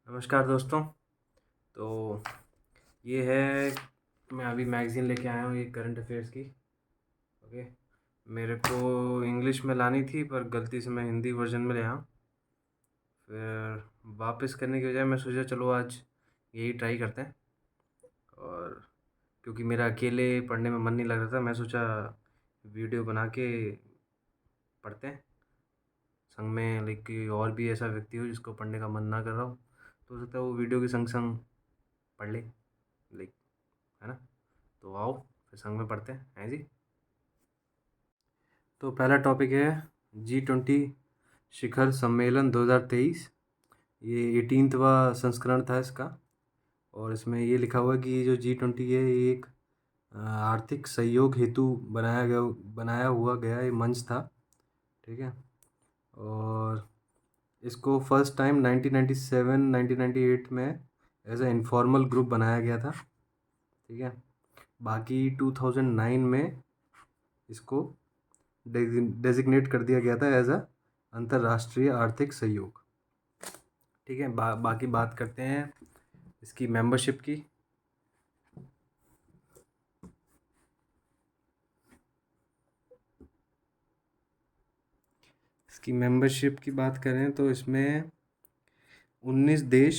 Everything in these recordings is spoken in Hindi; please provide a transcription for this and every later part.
नमस्कार दोस्तों। तो ये है, मैं अभी मैगज़ीन लेके आया हूँ, ये करंट अफेयर्स की। ओके। मेरे को इंग्लिश में लानी थी पर गलती से मैं हिंदी वर्जन में ले आया हूँ। फिर वापस करने की बजाय मैं सोचा चलो आज यही ट्राई करते हैं। और क्योंकि मेरा अकेले पढ़ने में मन नहीं लग रहा था, मैं सोचा वीडियो बना के पढ़ते हैं संग में। लाइक कि और भी ऐसा व्यक्ति हो जिसको पढ़ने का मन ना कर रहा हो सकता है वो वीडियो के संग संग पढ़ ले, लाइक, है ना। तो आओ फिर संग में पढ़ते हैं जी। तो पहला टॉपिक है G20 शिखर सम्मेलन 2023। ये 18वां संस्करण था इसका। और इसमें ये लिखा हुआ है कि ये जो G20 है ये एक आर्थिक सहयोग हेतु बनाया हुआ गया ये मंच था। ठीक है। और इसको फर्स्ट टाइम 1997 1998 में एज ए इनफॉर्मल ग्रुप बनाया गया था। ठीक है। बाकी 2009 में इसको डेजिग्नेट कर दिया गया था एज अ अंतर्राष्ट्रीय आर्थिक सहयोग। ठीक है। बाकी बात करते हैं इसकी मेंबरशिप की। इसकी मेंबरशिप की बात करें तो इसमें 19 देश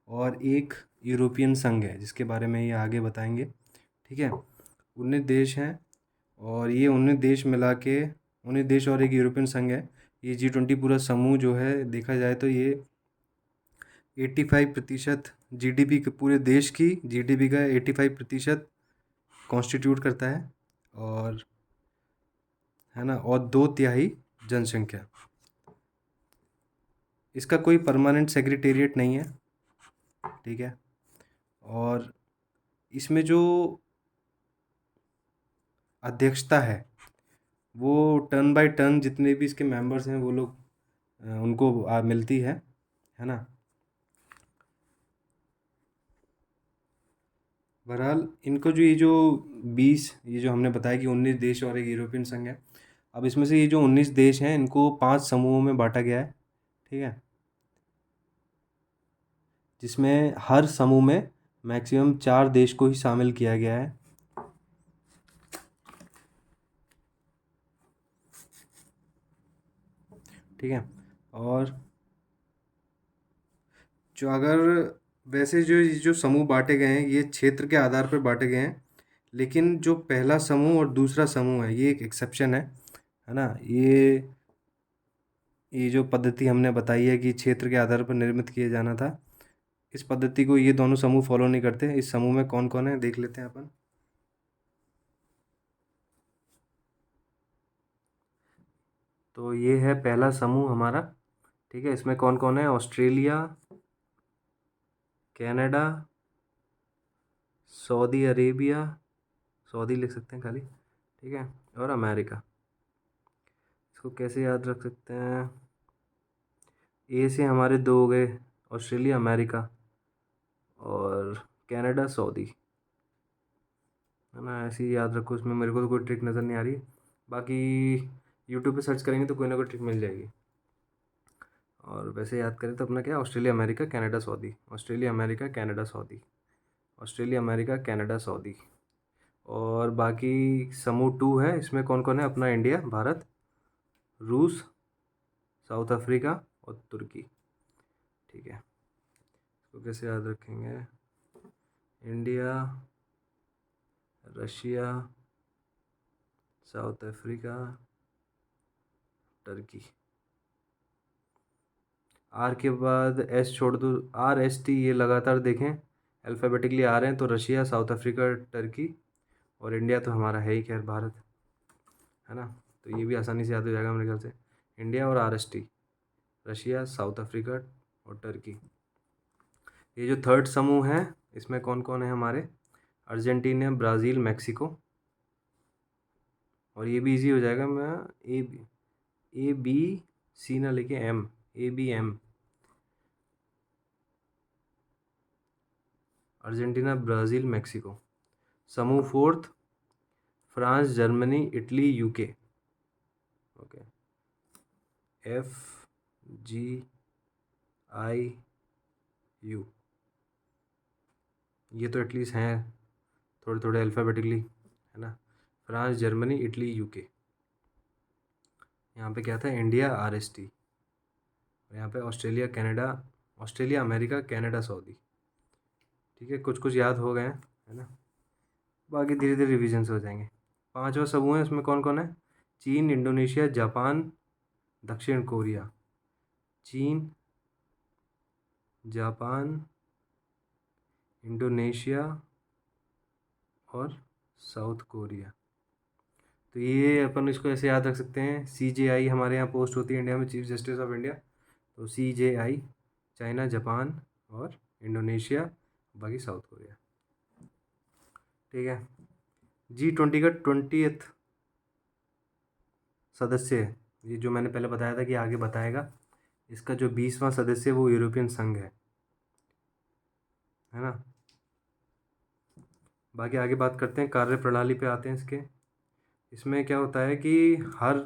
और एक यूरोपियन संघ है जिसके बारे में ये आगे बताएंगे। ठीक है। 19 देश हैं और ये 19 देश मिला के 19 देश और एक यूरोपियन संघ है। ये G20 पूरा समूह जो है देखा जाए तो ये 85% जीडीपी के पूरे देश की जीडीपी का 85% कॉन्स्टिट्यूट करता है। और है ना, और 2/3 जनसंख्या। इसका कोई परमानेंट सेक्रेटेरिएट नहीं है। ठीक है। और इसमें जो अध्यक्षता है वो टर्न बाय टर्न जितने भी इसके मेंबर्स हैं वो लोग उनको मिलती है ना। बहरहाल इनको जो 20 ये जो हमने बताया कि 19 देश और एक यूरोपियन संघ है। अब इसमें से ये जो 19 देश हैं इनको 5 समूहों में बांटा गया है। ठीक है। जिसमें हर समूह में मैक्सिमम 4 देश को ही शामिल किया गया है। ठीक है। और जो अगर वैसे जो समूह बांटे गए हैं ये क्षेत्र के आधार पर बांटे गए हैं। लेकिन जो पहला समूह और दूसरा समूह है ये एक एक्सेप्शन है ना। ये जो पद्धति हमने बताई है कि क्षेत्र के आधार पर निर्मित किए जाना था, इस पद्धति को ये दोनों समूह फॉलो नहीं करते। इस समूह में कौन कौन है देख लेते हैं अपन। तो ये है पहला समूह हमारा। ठीक है। इसमें कौन कौन है? Australia, Canada, Saudi Arabia, Saudi लिख सकते हैं खाली, ठीक है, और अमेरिका। इसको कैसे याद रख सकते हैं? ए से हमारे 2 हो गए, ऑस्ट्रेलिया, अमेरिका, और कनाडा, सऊदी, है ना। ऐसे ही याद रखो। इसमें मेरे को तो कोई ट्रिक नज़र नहीं आ रही। बाकी यूट्यूब पे सर्च करेंगे तो कोई ना कोई ट्रिक मिल जाएगी। और वैसे याद करें तो अपना क्या है? Australia, America, Canada, Saudi, Australia, America, Canada, Saudi, Australia, America, Canada, Saudi. और बाकी समूह 2 है। इसमें कौन कौन है? अपना इंडिया, भारत, रूस, साउथ अफ्रीका और तुर्की। ठीक है। इसको कैसे याद रखेंगे? India, Russia, South Africa, Turkey. R के बाद एस छोड़ दो। आर एस टी ये लगातार देखें, अल्फ़ाबेटिकली आ रहे हैं तो रशिया, साउथ अफ्रीका, टर्की, और इंडिया तो हमारा है ही, खैर, भारत, है ना। तो ये भी आसानी से याद हो जाएगा मेरे ख्याल से। इंडिया और R S T, Russia, South Africa और टर्की। ये जो थर्ड समूह है इसमें कौन कौन है हमारे? Argentina, Brazil, Mexico. और ये भी इजी हो जाएगा। मैं ए बी सी ना लेके M, A B M, Argentina, Brazil, Mexico. समूह fourth, France, Germany, Italy, UK. Okay. F, G, EU, ये तो एटलीस्ट हैं थोड़े थोड़े अल्फ़ाबेटिकली, है ना। France, Germany, Italy, UK। यहाँ पे क्या था, इंडिया, RST। यहाँ पे Australia, Canada, Australia, America, Canada, Saudi. ठीक है, कुछ कुछ याद हो गए हैं, है ना। बाकी धीरे धीरे रिविजन से हो जाएंगे। 5वां समूह है, इसमें कौन कौन है? चीन, इंडोनेशिया, जापान, दक्षिण कोरिया। चीन, जापान, इंडोनेशिया और साउथ कोरिया। तो ये अपन इसको ऐसे याद रख सकते हैं, CJI हमारे यहाँ पोस्ट होती है इंडिया में, चीफ जस्टिस ऑफ इंडिया। तो CJI, चाइना, जापान और इंडोनेशिया, बाकी साउथ कोरिया। ठीक है। G20 का 20th सदस्य है, ये जो मैंने पहले बताया था कि आगे बताएगा। इसका जो 20वां सदस्य है वो यूरोपियन संघ है ना। बाकी आगे बात करते हैं, कार्य प्रणाली पे आते हैं इसके। इसमें क्या होता है कि हर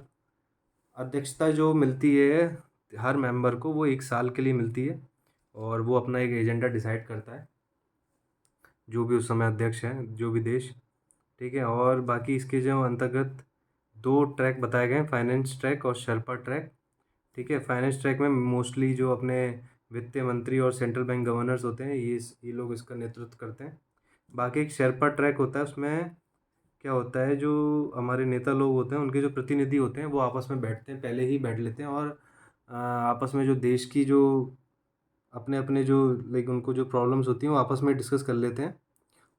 अध्यक्षता जो मिलती है हर मेंबर को, वो 1 साल के लिए मिलती है और वो अपना एक एजेंडा डिसाइड करता है, जो भी उस समय अध्यक्ष है, जो भी देश। ठीक है। और बाकी इसके जो अंतर्गत 2 ट्रैक बताए गए हैं, फाइनेंस ट्रैक और शर्पा ट्रैक। ठीक है। फाइनेंस ट्रैक में मोस्टली जो अपने वित्त मंत्री और सेंट्रल बैंक गवर्नर्स होते हैं, ये लोग इसका नेतृत्व करते हैं। बाकी एक शेरपा ट्रैक होता है, उसमें क्या होता है, जो हमारे नेता लोग होते हैं उनके जो प्रतिनिधि होते हैं वो आपस में बैठते हैं, पहले ही बैठ लेते हैं और आपस में जो देश की जो अपने अपने जो लाइक उनको जो प्रॉब्लम्स होती हैं वो आपस में डिस्कस कर लेते हैं।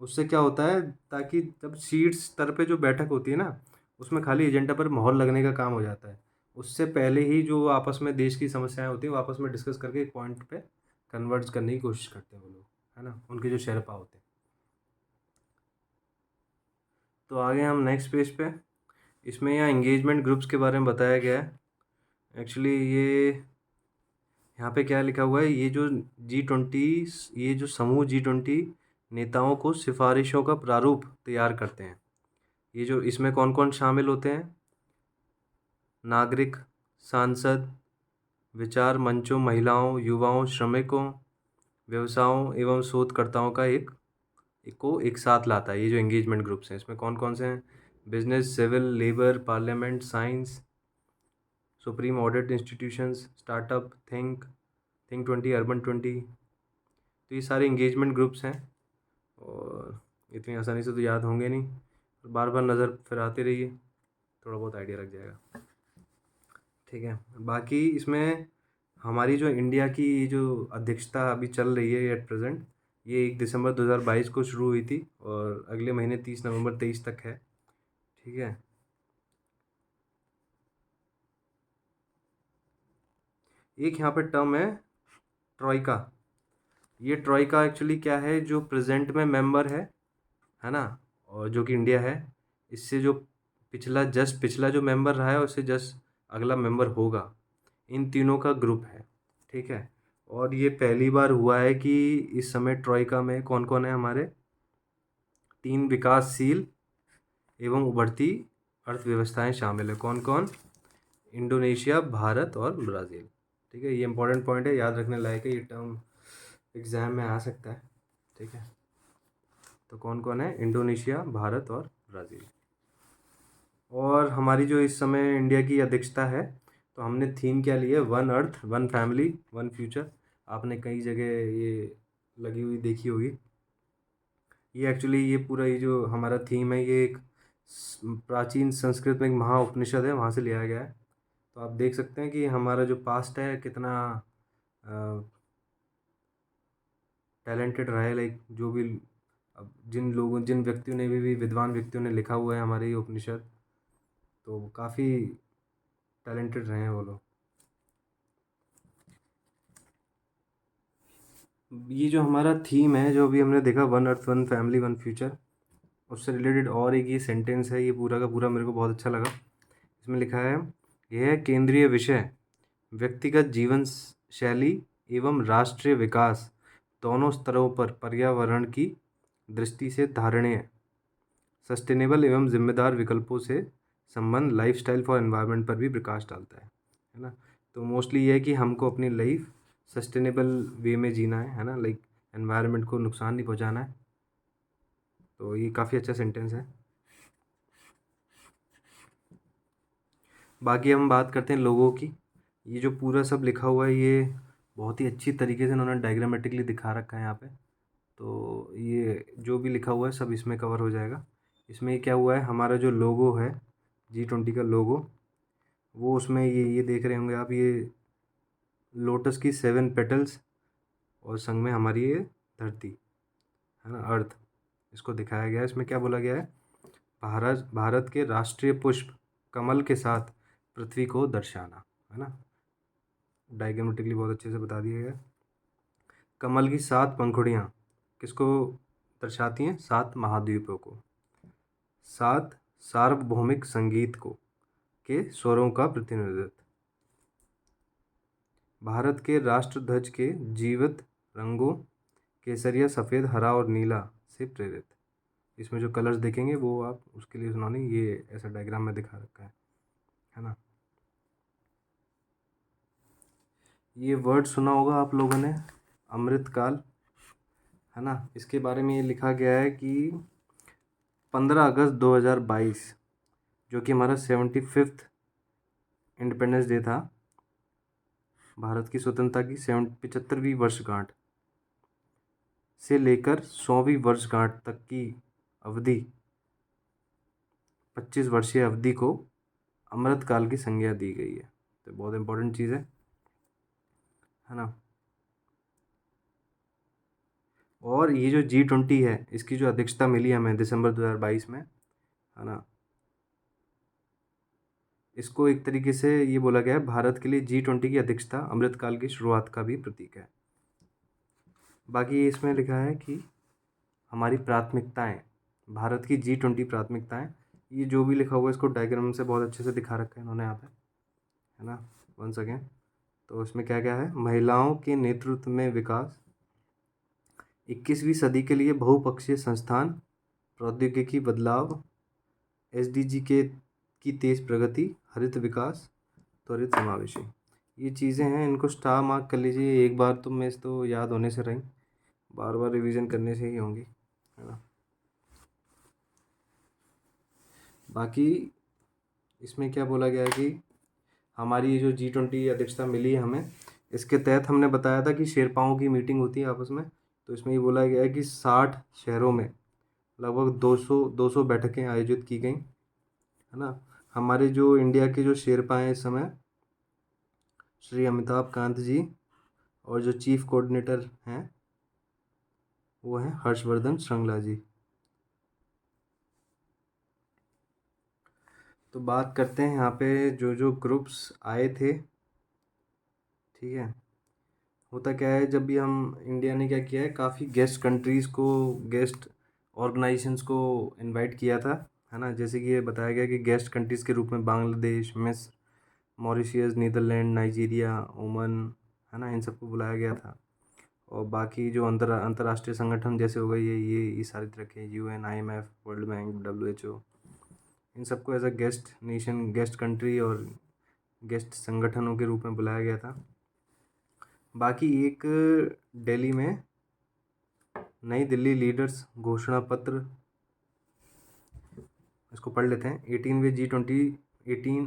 उससे क्या होता है, ताकि जब शीर्ष स्तर पे जो बैठक होती है ना, उसमें खाली एजेंडा पर मोहर लगने का काम हो जाता है। उससे पहले ही जो आपस में देश की समस्याएं होती हैं वो आपस में डिस्कस करके एक पॉइंट पे कन्वर्ज करने की कोशिश करते हैं वो लोग, है ना, उनके जो शेरपा होते हैं। तो आगे हम नेक्स्ट पेज पे, इसमें यहाँ एंगेजमेंट ग्रुप्स के बारे में बताया गया है। एक्चुअली ये यहाँ पे क्या लिखा हुआ है, ये जो G20, ये जो समूह G20 नेताओं को सिफारिशों का प्रारूप तैयार करते हैं। ये जो इसमें कौन कौन शामिल होते हैं? नागरिक, सांसद, विचार मंचों, महिलाओं, युवाओं, श्रमिकों, व्यवसायों एवं शोधकर्ताओं का एक साथ लाता है। ये जो एंगेजमेंट ग्रुप्स हैं, इसमें कौन कौन से हैं? Business, civil, labour, parliament, science, supreme audit institutions, startup, think 20, urban 20। तो ये सारे इंगेजमेंट ग्रुप्स हैं और इतनी आसानी से तो याद होंगे नहीं, बार बार नज़र फिर आते रहिए, थोड़ा बहुत आइडिया लग जाएगा। ठीक है। बाकी इसमें हमारी जो इंडिया की जो अध्यक्षता अभी चल रही है एट प्रेजेंट, ये 1 दिसंबर 2022 को शुरू हुई थी और अगले महीने 30 नवंबर 23 तक है। ठीक है। एक यहाँ पे टर्म है ट्रॉइका। ये ट्रॉइका एक्चुअली क्या है, जो प्रेजेंट में मेंबर है ना, और जो कि इंडिया है, इससे जो पिछला जो मेंबर रहा है उससे जस्ट अगला मेंबर होगा, इन तीनों का ग्रुप है। ठीक है। और ये पहली बार हुआ है कि इस समय ट्रॉइका में कौन कौन है हमारे? 3 विकासशील एवं उभरती अर्थव्यवस्थाएं शामिल है। कौन कौन? इंडोनेशिया, भारत और ब्राज़ील। ठीक है। ये इंपॉर्टेंट पॉइंट है, याद रखने लायक है, ये टर्म एग्ज़ाम में आ सकता है। ठीक है। तो कौन कौन है? इंडोनेशिया, भारत और ब्राज़ील। और हमारी जो इस समय इंडिया की अध्यक्षता है, तो हमने थीम क्या लिया है? 1 अर्थ, 1 फैमिली, 1 फ्यूचर। आपने कई जगह ये लगी हुई देखी होगी। ये एक्चुअली ये पूरा ये जो हमारा थीम है, ये एक प्राचीन संस्कृत में एक महाउपनिषद है, वहाँ से लिया गया है। तो आप देख सकते हैं कि हमारा जो पास्ट है कितना टैलेंटेड रहा है, लाइक जो भी अब जिन व्यक्तियों ने भी विद्वान व्यक्तियों ने लिखा हुआ है हमारे ये उपनिषद, तो काफ़ी टैलेंटेड रहे हैं वो लोग। ये जो हमारा थीम है, जो अभी हमने देखा, 1 अर्थ, 1 फैमिली, 1 फ्यूचर, उससे रिलेटेड और एक ये सेंटेंस है, ये पूरा का पूरा मेरे को बहुत अच्छा लगा। इसमें लिखा है, यह केंद्रीय विषय व्यक्तिगत जीवन शैली एवं राष्ट्रीय विकास दोनों स्तरों पर पर्यावरण की दृष्टि से धारणीय सस्टेनेबल एवं जिम्मेदार विकल्पों से संबंध लाइफस्टाइल फॉर एनवायरनमेंट पर भी प्रकाश डालता है ना। तो मोस्टली ये है कि हमको अपनी लाइफ सस्टेनेबल वे में जीना है ना, लाइक एनवायरनमेंट को नुकसान नहीं पहुंचाना है। तो ये काफ़ी अच्छा सेंटेंस है। बाकी हम बात करते हैं लोगों की। ये जो पूरा सब लिखा हुआ है ये बहुत ही अच्छी तरीके से उन्होंने डायग्रामेटिकली दिखा रखा है यहाँ पे। तो ये जो भी लिखा हुआ है सब इसमें कवर हो जाएगा। इसमें क्या हुआ है, हमारा जो लोगो है G20 का लोगो, वो उसमें ये देख रहे होंगे आप, ये लोटस की 7 पेटल्स और संग में हमारी ये धरती है ना, अर्थ, इसको दिखाया गया है। इसमें क्या बोला गया है, भारत भारत के राष्ट्रीय पुष्प कमल के साथ पृथ्वी को दर्शाना, है ना। डायग्रामेटिकली बहुत अच्छे से बता दिया गया। कमल की 7 पंखुड़ियाँ किसको दर्शाती हैं, 7 महाद्वीपों को। 7 सार्वभौमिक संगीत को के स्वरों का प्रतिनिधित्व। भारत के राष्ट्र ध्वज के जीवित रंगों केसरिया, सफ़ेद, हरा और नीला से प्रेरित। इसमें जो कलर्स देखेंगे वो आप उसके लिए उन्होंने ये ऐसा डायग्राम में दिखा रखा है ना। ये वर्ड सुना होगा आप लोगों ने, अमृतकाल, है ना। इसके बारे में ये लिखा गया है कि 15 अगस्त 2022 जो कि हमारा 75th इंडिपेंडेंस डे था, भारत की स्वतंत्रता की 75वीं वर्षगांठ से लेकर 100वीं वर्षगांठ तक की अवधि, 25 वर्षीय अवधि को अमृतकाल की संज्ञा दी गई है। तो बहुत इंपॉर्टेंट चीज़ है ना। और ये जो G20 है इसकी जो अध्यक्षता मिली हमें दिसंबर 2022 में, है ना। इसको एक तरीके से ये बोला गया है, भारत के लिए G20 की अध्यक्षता अमृतकाल की शुरुआत का भी प्रतीक है। बाकी इसमें लिखा है कि हमारी प्राथमिकताएं, भारत की G20 प्राथमिकताएं, ये जो भी लिखा हुआ है इसको डायग्राम से बहुत अच्छे से दिखा रखा है इन्होंने यहाँ पे, है ना। वंस अगेन, तो इसमें क्या क्या है, महिलाओं के नेतृत्व में विकास, 21वीं सदी के लिए बहुपक्षीय संस्थान, प्रौद्योगिकी बदलाव, SDG की तेज प्रगति, हरित विकास, त्वरित समावेशी। ये चीज़ें हैं, इनको स्टार मार्क कर लीजिए। एक बार तो मैं तो याद होने से रही, बार बार रिवीजन करने से ही होंगी, है ना। बाकी इसमें क्या बोला गया है कि हमारी ये जो G20 अध्यक्षता मिली है हमें, इसके तहत हमने बताया था कि शेरपाओं की मीटिंग होती है आपस में। तो इसमें ये बोला गया है कि 60 शहरों में लगभग 200 बैठकें आयोजित की गई, है ना। हमारे जो इंडिया के जो शेरपा हैं इस समय, श्री अमिताभ कांत जी, और जो चीफ कोऑर्डिनेटर हैं वो हैं हर्षवर्धन श्रृंगला जी। तो बात करते हैं यहाँ पे जो जो ग्रुप्स आए थे, ठीक है। होता क्या है, जब भी हम इंडिया ने क्या किया है, काफ़ी गेस्ट कंट्रीज़ को, गेस्ट ऑर्गेनाइजेशंस को इनवाइट किया था, है ना। जैसे कि ये बताया गया कि गेस्ट कंट्रीज़ के रूप में बांग्लादेश, मिस्र, मॉरिशियस, नीदरलैंड, नाइजीरिया, ओमान, है ना, इन सबको बुलाया गया था। और बाकी जो अंतर्राष्ट्रीय संगठन जैसे हो गए ये सारे रखे, UN, IMF, world bank, WHO, इन सबको as a guest nation, guest country और गेस्ट संगठनों के रूप में बुलाया गया था। बाकी एक दिल्ली में नई दिल्ली लीडर्स घोषणा पत्र, इसको पढ़ लेते हैं।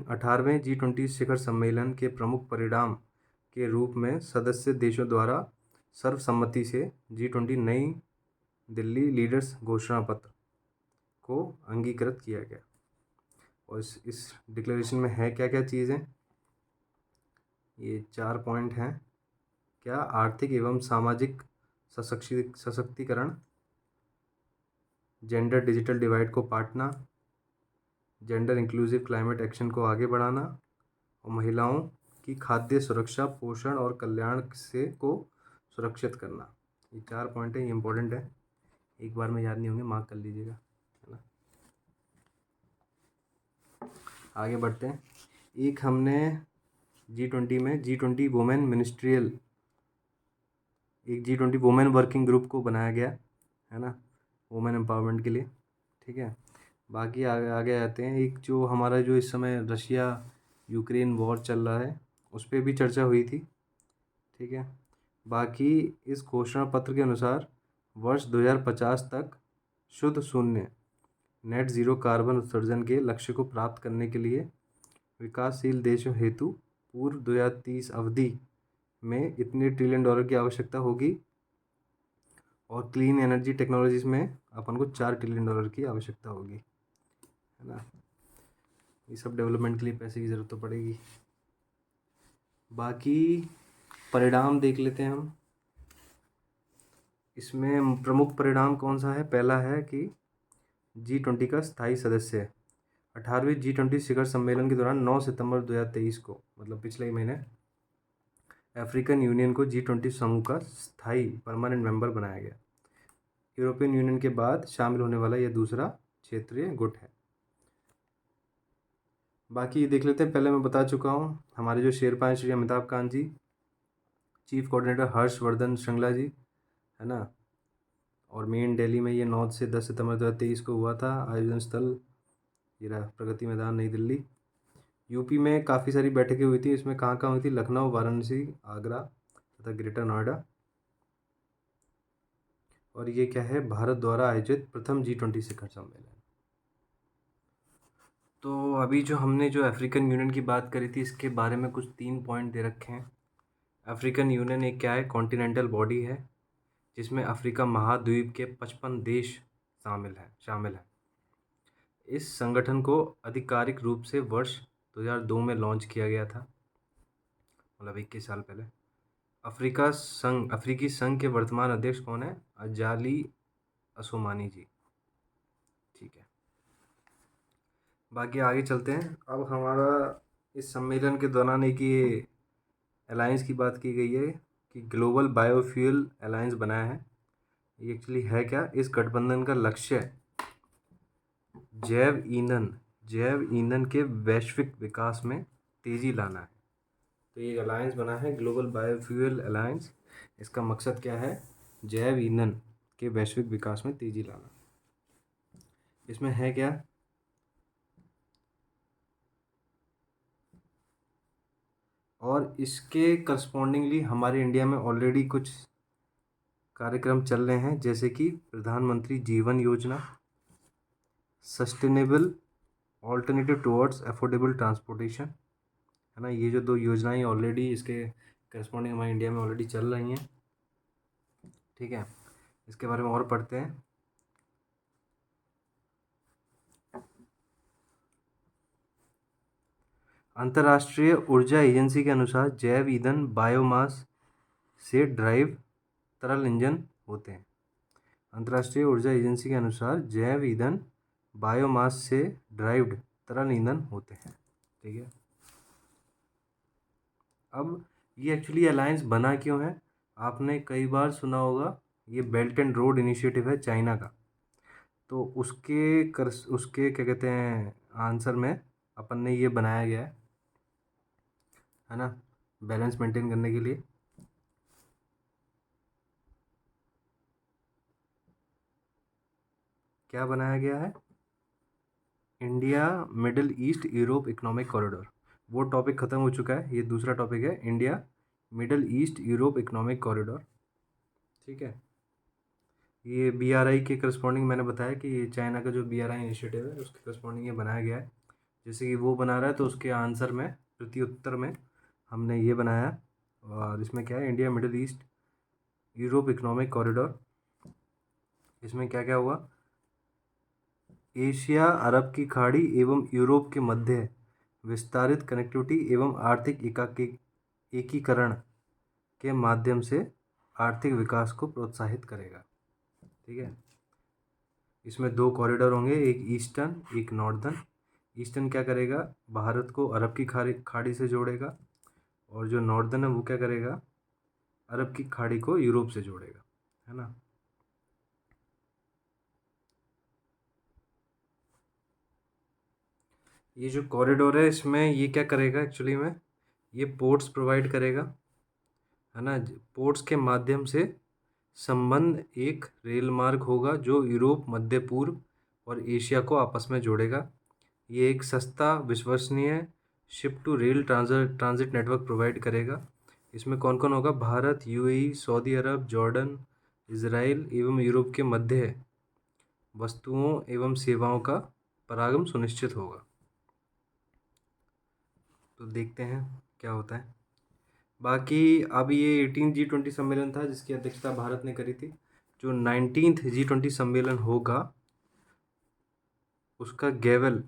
18वें G20 शिखर सम्मेलन के प्रमुख परिणाम के रूप में सदस्य देशों द्वारा सर्वसम्मति से G20 नई दिल्ली लीडर्स घोषणा पत्र को अंगीकृत किया गया। और इस डिक्लेरेशन में है क्या क्या चीज़ें, ये 4 पॉइंट हैं। क्या, आर्थिक एवं सामाजिक सशक्तिकरण, जेंडर डिजिटल डिवाइड को Patna, gender inclusive climate action को आगे बढ़ाना, और महिलाओं की खाद्य सुरक्षा, पोषण और कल्याण से को सुरक्षित करना। ये 4 पॉइंट है, ये इंपॉर्टेंट है, एक बार में याद नहीं होंगे, मार्क कर लीजिएगा, है ना। आगे बढ़ते हैं। एक हमने G20 में G20 वुमेन मिनिस्ट्रियल, एक G20 वुमेन वर्किंग ग्रुप को बनाया गया, है ना, वुमेन एम्पावरमेंट के लिए, ठीक है। बाकी आगे आगे आते हैं। एक जो हमारा जो इस समय रशिया यूक्रेन वॉर चल रहा है उस पर भी चर्चा हुई थी, ठीक है। बाकी इस घोषणा पत्र के अनुसार वर्ष 2050 तक शुद्ध शून्य नेट ज़ीरो कार्बन उत्सर्जन के लक्ष्य को प्राप्त करने के लिए विकासशील देशों हेतु पूर्व 2030 अवधि में इतने ट्रिलियन डॉलर की आवश्यकता होगी और क्लीन एनर्जी टेक्नोलॉजीज में अपन को 4 ट्रिलियन डॉलर की आवश्यकता होगी, है ना। ये सब डेवलपमेंट के लिए पैसे की ज़रूरत तो पड़ेगी। बाकी परिणाम देख लेते हैं हम। इसमें प्रमुख परिणाम कौन सा है? पहला है कि G20 का स्थायी सदस्य है। 18वीं G20 शिखर सम्मेलन के दौरान 9 सितंबर 2023 को, मतलब पिछले ही महीने, अफ्रीकन यूनियन को G20 समूह का स्थायी परमानेंट मेंबर बनाया गया। यूरोपियन यूनियन के बाद शामिल होने वाला यह दूसरा क्षेत्रीय गुट है। बाकी देख लेते हैं। पहले मैं बता चुका हूँ, हमारे जो शेरपा हैं श्री अमिताभ कांत जी, चीफ कोऑर्डिनेटर हर्षवर्धन श्रृंगला जी, है ना। और मेन दिल्ली में ये 9 से 10 सितंबर 2023 को हुआ था। आयोजन स्थल ये रहा, प्रगति मैदान, नई दिल्ली। यूपी में काफ़ी सारी बैठकें हुई थी। इसमें कहाँ कहाँ हुई थी? लखनऊ, वाराणसी, आगरा तथा ग्रेटर नोएडा। और ये क्या है? भारत द्वारा आयोजित प्रथम G20 शिखर सम्मेलन। तो अभी जो हमने जो अफ्रीकन यूनियन की बात करी थी, इसके बारे में कुछ 3 पॉइंट दे रखे हैं। अफ्रीकन यूनियन एक क्या है? कॉन्टिनेंटल बॉडी है जिसमें अफ्रीका महाद्वीप के 55 देश शामिल है। इस संगठन को आधिकारिक रूप से वर्ष 2002 में लॉन्च किया गया था, मतलब 21 साल पहले। अफ्रीकी संघ के वर्तमान अध्यक्ष कौन है? अजाली असोमानी जी, ठीक है। बाकी आगे चलते हैं। अब हमारा इस सम्मेलन के दौरान एक ये अलायंस की बात की गई है कि ग्लोबल बायोफ्यूल अलायंस बनाया है। ये एक्चुअली है क्या? इस गठबंधन का लक्ष्य जैव ईंधन के वैश्विक विकास में तेज़ी लाना है। तो ये अलायंस बना है, ग्लोबल बायोफ्यूल अलायंस। इसका मकसद क्या है? जैव ईंधन के वैश्विक विकास में तेज़ी लाना। इसमें है क्या? और इसके करस्पॉन्डिंगली हमारे इंडिया में ऑलरेडी कुछ कार्यक्रम चल रहे हैं, जैसे कि प्रधानमंत्री जीवन योजना, sustainable alternative towards affordable transportation, है ना। ये जो 2 योजनाएं ऑलरेडी इसके करस्पॉन्डिंग हमारे इंडिया में ऑलरेडी चल रही हैं, ठीक है। इसके बारे में और पढ़ते हैं। अंतर्राष्ट्रीय ऊर्जा एजेंसी के अनुसार जैव ईंधन बायोमास से ड्राइव तरल इंजन होते हैं। अंतर्राष्ट्रीय ऊर्जा एजेंसी के अनुसार जैव ईंधन बायोमास से ड्राइव्ड तरल ईंधन होते हैं, ठीक है। अब ये एक्चुअली अलायंस बना क्यों है? आपने कई बार सुना होगा, ये बेल्ट एंड रोड इनिशिएटिव है चाइना का। तो उसके क्या कहते हैं, आंसर में अपन ने ये बनाया गया है ना, बैलेंस मेंटेन करने के लिए। क्या बनाया गया है? India middle east Europe economic corridor. वो टॉपिक ख़त्म हो चुका है, ये दूसरा टॉपिक है, India middle east Europe economic corridor, ठीक है। ये BRI के करस्पॉन्डिंग मैंने बताया कि ये चाइना का जो BRI इनिशिएटिव है उसके करस्पॉन्डिंग ये बनाया गया है। जैसे कि वो बना रहा है तो उसके आंसर में, प्रति उत्तर में हमने ये बनाया। और इसमें क्या है? India middle east Europe economic corridor. इसमें क्या क्या हुआ? एशिया, अरब की खाड़ी एवं यूरोप के मध्य विस्तारित कनेक्टिविटी एवं आर्थिक एकीकरण के माध्यम से आर्थिक विकास को प्रोत्साहित करेगा, ठीक है। इसमें 2 कॉरिडोर होंगे, एक ईस्टर्न, एक नॉर्दर्न। ईस्टर्न क्या करेगा? भारत को अरब की खाड़ी से जोड़ेगा, और जो नॉर्दर्न है वो क्या करेगा? अरब की खाड़ी को यूरोप से जोड़ेगा, है ना। ये जो कॉरिडोर है इसमें ये क्या करेगा एक्चुअली में? ये पोर्ट्स प्रोवाइड करेगा, है ना। पोर्ट्स के माध्यम से संबंध एक रेल मार्ग होगा जो यूरोप, मध्य पूर्व और एशिया को आपस में जोड़ेगा। ये एक सस्ता, विश्वसनीय ship to rail transit network provide करेगा। इसमें कौन कौन होगा? भारत, यूएई, सऊदी अरब, जॉर्डन, इजराइल एवं यूरोप के मध्य वस्तुओं एवं सेवाओं का परागम सुनिश्चित होगा। तो देखते हैं क्या होता है। बाकी अब ये 18 G20 सम्मेलन था जिसकी अध्यक्षता भारत ने करी थी। जो 19th G20 सम्मेलन होगा उसका गैवल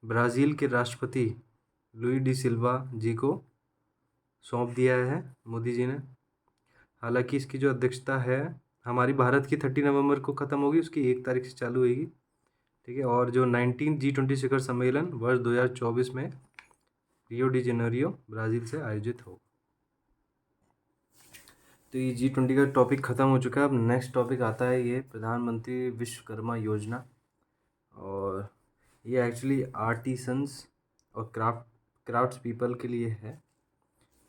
ब्राज़ील के राष्ट्रपति लुई डी सिल्वा जी को सौंप दिया है मोदी जी ने। हालांकि इसकी जो अध्यक्षता है हमारी भारत की 30 नवंबर को ख़त्म होगी, उसकी 1 तारीख से चालू होगी। ठीक है। और जो 19 G20 शिखर सम्मेलन वर्ष 2024 में रियो डी जेनेरियो ब्राज़ील से आयोजित हो। तो ये G20 का टॉपिक ख़त्म हो चुका है। अब नेक्स्ट टॉपिक आता है ये प्रधानमंत्री विश्वकर्मा योजना। और ये एक्चुअली आर्टिसंस और क्राफ्ट्स पीपल के लिए है।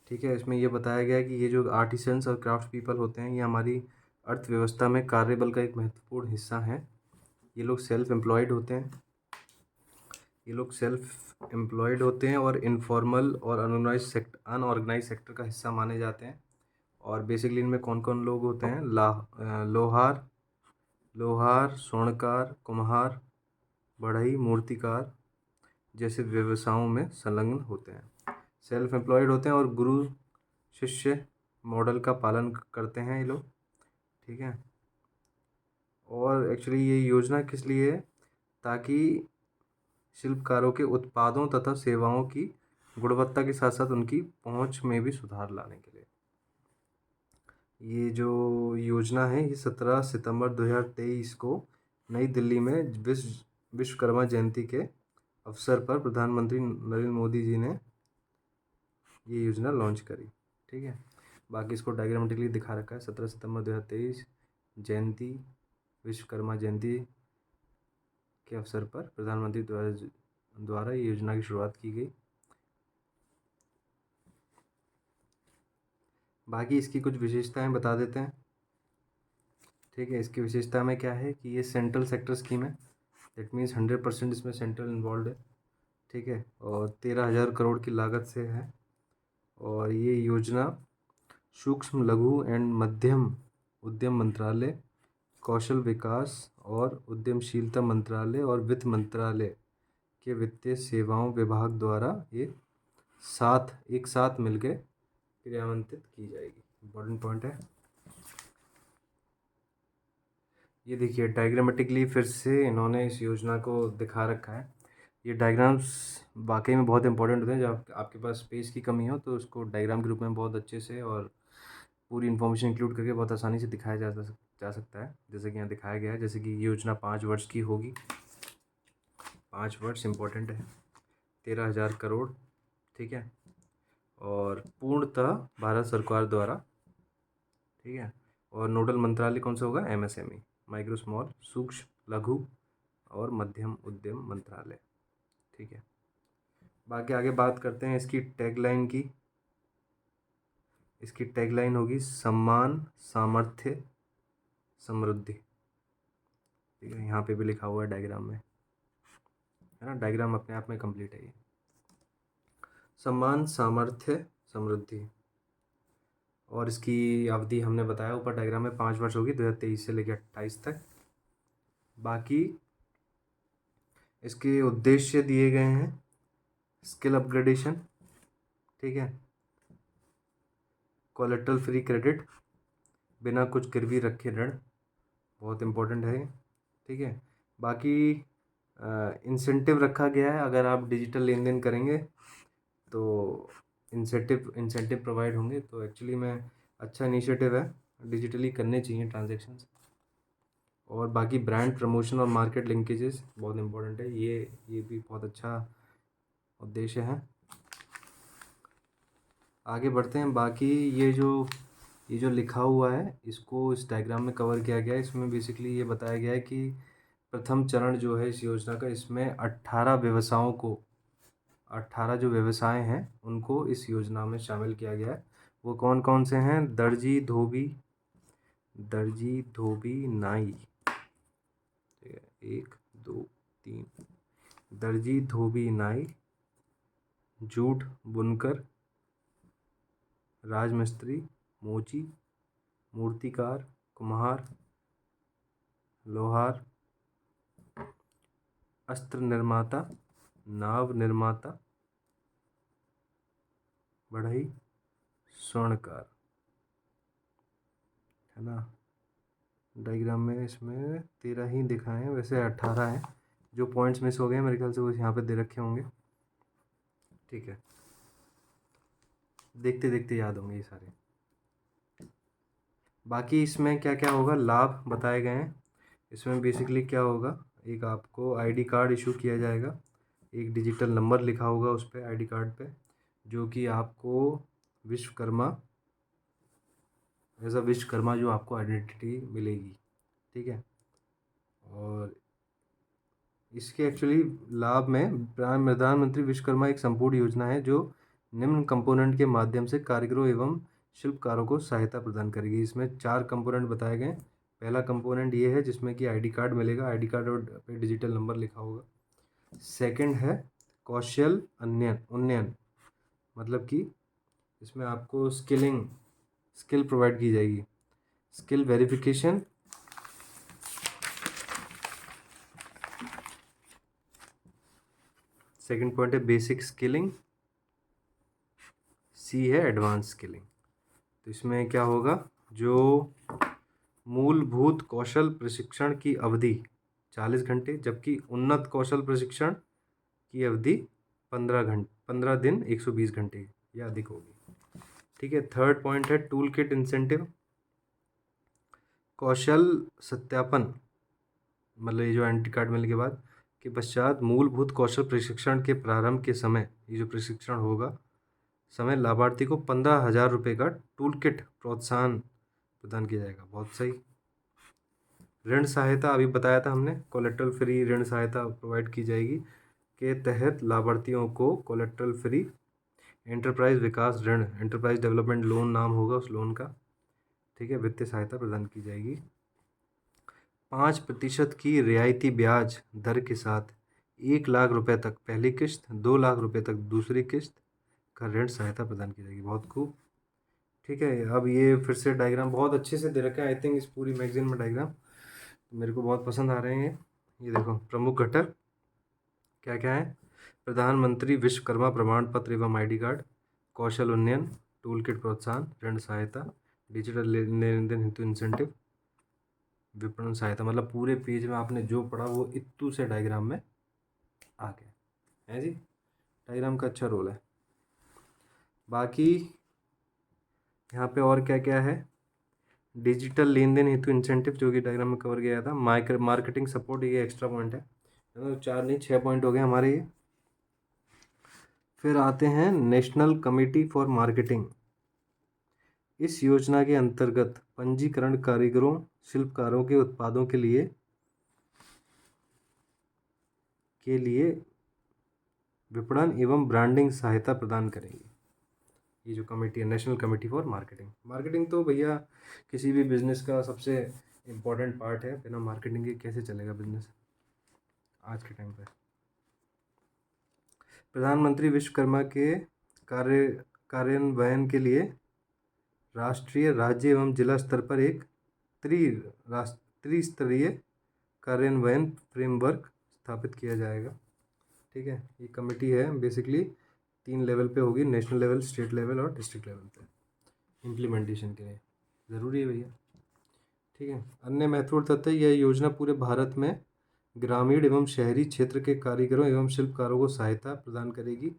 ठीक है। इसमें ये बताया गया है कि ये जो आर्टिसंस और क्राफ्ट पीपल होते हैं ये हमारी अर्थव्यवस्था में कार्यबल का एक महत्वपूर्ण हिस्सा है। ये लोग सेल्फ एम्प्लॉयड होते हैं और इनफॉर्मल और अनऑर्गेनाइज सेक्टर का हिस्सा माने जाते हैं। और बेसिकली इनमें कौन कौन लोग होते हैं? लोहार, स्वर्णकार, कुम्हार, बढ़ई, मूर्तिकार जैसे व्यवसायों में संलग्न होते हैं। सेल्फ एम्प्लॉयड होते हैं और गुरु शिष्य मॉडल का पालन करते हैं ये लोग। ठीक है। और एक्चुअली ये योजना किस लिए है? ताकि शिल्पकारों के उत्पादों तथा सेवाओं की गुणवत्ता के साथ साथ उनकी पहुंच में भी सुधार लाने के लिए। ये जो योजना है ये 17 सितंबर 2023 को नई दिल्ली में विश्वकर्मा जयंती के अवसर पर प्रधानमंत्री नरेंद्र मोदी जी ने ये योजना लॉन्च करी। ठीक है। बाकी इसको डायग्रामेटिकली दिखा रखा है। 17 सितंबर 2023 जयंती, विश्वकर्मा जयंती के अवसर पर प्रधानमंत्री द्वारा ये योजना की शुरुआत की गई। बाकी इसकी कुछ विशेषताएं बता देते हैं। ठीक है। इसकी विशेषता में क्या है कि ये सेंट्रल सेक्टर स्कीम है। दैट मीन्स 100% इसमें सेंट्रल इन्वॉल्व है। ठीक है। और 13,000 करोड़ की लागत से है। और ये योजना सूक्ष्म लघु एंड मध्यम उद्यम मंत्रालय, कौशल विकास और उद्यमशीलता मंत्रालय और वित्त मंत्रालय के वित्तीय सेवाओं विभाग द्वारा एक साथ मिलकर क्रियान्वित की जाएगी। इम्पोर्टेंट पॉइंट है। ये देखिए डायग्रामेटिकली फिर से इन्होंने इस योजना को दिखा रखा है। ये डायग्राम्स वाकई में बहुत इंपॉर्टेंट होते हैं। जब आपके पास स्पेस की कमी हो तो उसको डायग्राम के रूप में बहुत अच्छे से और पूरी इन्फॉर्मेशन इंक्लूड करके बहुत आसानी से दिखाया जा सकता है। जैसे कि यहाँ दिखाया गया है, जैसे कि योजना 5 वर्ष की होगी। 5 वर्ष इम्पोर्टेंट है। 13,000 करोड़। ठीक है। और पूर्णतः भारत सरकार द्वारा। ठीक है। और नोडल मंत्रालय कौन सा होगा? MSME, माइक्रो स्मॉल सूक्ष्म लघु और मध्यम उद्यम मंत्रालय। ठीक है। बाकी आगे बात करते हैं इसकी टैगलाइन की। इसकी टैगलाइन होगी सम्मान, सामर्थ्य, समृद्धि। ठीक है। यहाँ पे भी लिखा हुआ है डायग्राम में, है ना। डायग्राम अपने आप में कंप्लीट है ये। सम्मान, सामर्थ्य, समृद्धि। और इसकी अवधि हमने बताया ऊपर डायग्राम में 5 वर्ष होगी, 2023 से लेकर 28 तक। बाकी इसके उद्देश्य दिए गए हैं। Skill upgradation. ठीक है। कोलेटरल फ्री क्रेडिट, बिना कुछ गिरवी रखे ऋण, बहुत इंपॉर्टेंट है। ठीक है। बाकी इंसेंटिव रखा गया है। अगर आप डिजिटल लेन देन करेंगे तो इंसेंटिव प्रोवाइड होंगे। तो एक्चुअली में अच्छा इनिशिएटिव है, डिजिटली करने चाहिए ट्रांजेक्शन्स। और बाकी ब्रांड प्रमोशन और मार्केट लिंकेजेस बहुत इंपॉर्टेंट है। ये भी बहुत अच्छा उद्देश्य है। आगे बढ़ते हैं। बाकी ये जो लिखा हुआ है इसको इस डायग्राम में कवर किया गया है। इसमें बेसिकली ये बताया गया है कि प्रथम चरण जो है इस योजना का, इसमें 18 जो व्यवसाय हैं उनको इस योजना में शामिल किया गया है। वो कौन कौन से हैं? दर्जी, धोबी, नाई। ठीक है। 1 2 3। दर्जी, धोबी, नाई, जूट, बुनकर, राजमिस्त्री, मोची, मूर्तिकार, कुम्हार, लोहार, अस्त्र निर्माता, नाव निर्माता, बढ़ई, स्वर्णकार, है ना। डायग्राम में इसमें 13 ही दिखाए हैं, वैसे 18 हैं। जो पॉइंट्स मिस हो गए मेरे ख्याल से वो यहाँ पे दे रखे होंगे। ठीक है, देखते देखते याद होंगे ये सारे। बाकी इसमें क्या क्या होगा, लाभ बताए गए हैं। इसमें बेसिकली क्या होगा, एक आपको आईडी कार्ड इशू किया जाएगा, एक डिजिटल नंबर लिखा होगा उस पर आईडी कार्ड पे, जो कि आपको विश्वकर्मा एज अ विश्वकर्मा जो आपको आइडेंटिटी मिलेगी। ठीक है, और इसके एक्चुअली लाभ में प्रधानमंत्री विश्वकर्मा एक संपूर्ण योजना है जो निम्न कंपोनेंट के माध्यम से कारीगरों एवं शिल्पकारों को सहायता प्रदान करेगी। इसमें 4 कंपोनेंट बताए गए। पहला कंपोनेंट ये है जिसमें कि आईडी कार्ड मिलेगा, आईडी कार्ड पे डिजिटल नंबर लिखा होगा। सेकंड है कौशल उन्नयन, मतलब कि इसमें आपको स्किल प्रोवाइड की जाएगी। स्किल वेरिफिकेशन, सेकंड पॉइंट है बेसिक स्किलिंग, सी है एडवांस स्किलिंग। तो इसमें क्या होगा, जो मूलभूत कौशल प्रशिक्षण की अवधि 40 घंटे, जबकि उन्नत कौशल प्रशिक्षण की अवधि 15 दिन 120 घंटे या अधिक होगी। ठीक है, थर्ड पॉइंट है टूल किट इंसेंटिव, कौशल सत्यापन, मतलब ये जो एंट्री कार्ड मिलने के बाद के पश्चात मूलभूत कौशल प्रशिक्षण के प्रारंभ के समय, ये जो प्रशिक्षण होगा समय, लाभार्थी को 15,000 रुपये का टूल किट प्रोत्साहन प्रदान किया जाएगा। बहुत सही। ऋण सहायता अभी बताया था हमने, कोलेट्रल फ्री ऋण सहायता प्रोवाइड की जाएगी के तहत लाभार्थियों को कोलेट्रल फ्री एंटरप्राइज विकास ऋण, एंटरप्राइज डेवलपमेंट लोन नाम होगा उस लोन का। ठीक है, वित्तीय सहायता प्रदान की जाएगी। 5% की रियायती ब्याज दर के साथ 1 लाख रुपए तक पहली किस्त, 2 लाख रुपए तक दूसरी किस्त का ऋण सहायता प्रदान की जाएगी। बहुत खूब। ठीक है, अब ये फिर से डायग्राम बहुत अच्छे से दे रखा है। आई थिंक इस पूरी मैगजीन में डायग्राम मेरे को बहुत पसंद आ रहे हैं। ये देखो, प्रमुख घटक क्या क्या है, प्रधानमंत्री विश्वकर्मा प्रमाण पत्र एवं आईडी कार्ड, कौशल उन्नयन, टूल किट प्रोत्साहन, ऋण सहायता, डिजिटल लेन देन हेतु इंसेंटिव, विपणन सहायता। मतलब पूरे पेज में आपने जो पढ़ा वो इत्तू से डायग्राम में आ गया है जी। डायग्राम का अच्छा रोल है। बाकी यहाँ पे और क्या क्या है, डिजिटल लेन देन हेतु इंसेंटिव जो कि डायग्राम में कवर किया था, मार्केटिंग सपोर्ट, ये एक्स्ट्रा पॉइंट है तो 4 नहीं 6 पॉइंट हो गए हमारे ये। फिर आते हैं नेशनल कमेटी फॉर मार्केटिंग। इस योजना के अंतर्गत पंजीकरण कारीगरों शिल्पकारों के उत्पादों के लिए विपणन एवं ब्रांडिंग सहायता प्रदान करेंगी। ये जो कमेटी है, national committee for marketing. Marketing तो भैया किसी भी बिजनेस का सबसे इम्पोर्टेंट पार्ट है, बिना मार्केटिंग के कैसे चलेगा बिजनेस आज के टाइम पे। प्रधानमंत्री विश्वकर्मा के कार्यान्वयन के लिए राष्ट्रीय, राज्य एवं जिला स्तर पर एक त्रिस्तरीय कार्यान्वयन फ्रेमवर्क स्थापित किया जाएगा। ठीक है, ये कमेटी है बेसिकली 3 लेवल पे होगी, नेशनल लेवल, स्टेट लेवल और डिस्ट्रिक्ट लेवल पे इम्प्लीमेंटेशन के लिए। ज़रूरी है भैया। ठीक है, अन्य महत्वपूर्ण तथ्य, यह योजना पूरे भारत में ग्रामीण एवं शहरी क्षेत्र के कारीगरों एवं शिल्पकारों को सहायता प्रदान करेगी।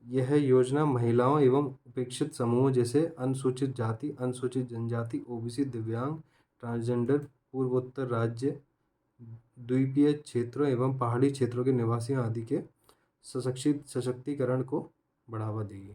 यह योजना महिलाओं एवं उपेक्षित समूहों जैसे अनुसूचित जाति, अनुसूचित जनजाति, ओबीसी, दिव्यांग, ट्रांसजेंडर, पूर्वोत्तर राज्य, द्वीपीय क्षेत्रों एवं पहाड़ी क्षेत्रों के निवासियों आदि के सशक्तिकरण को बढ़ावा देगी।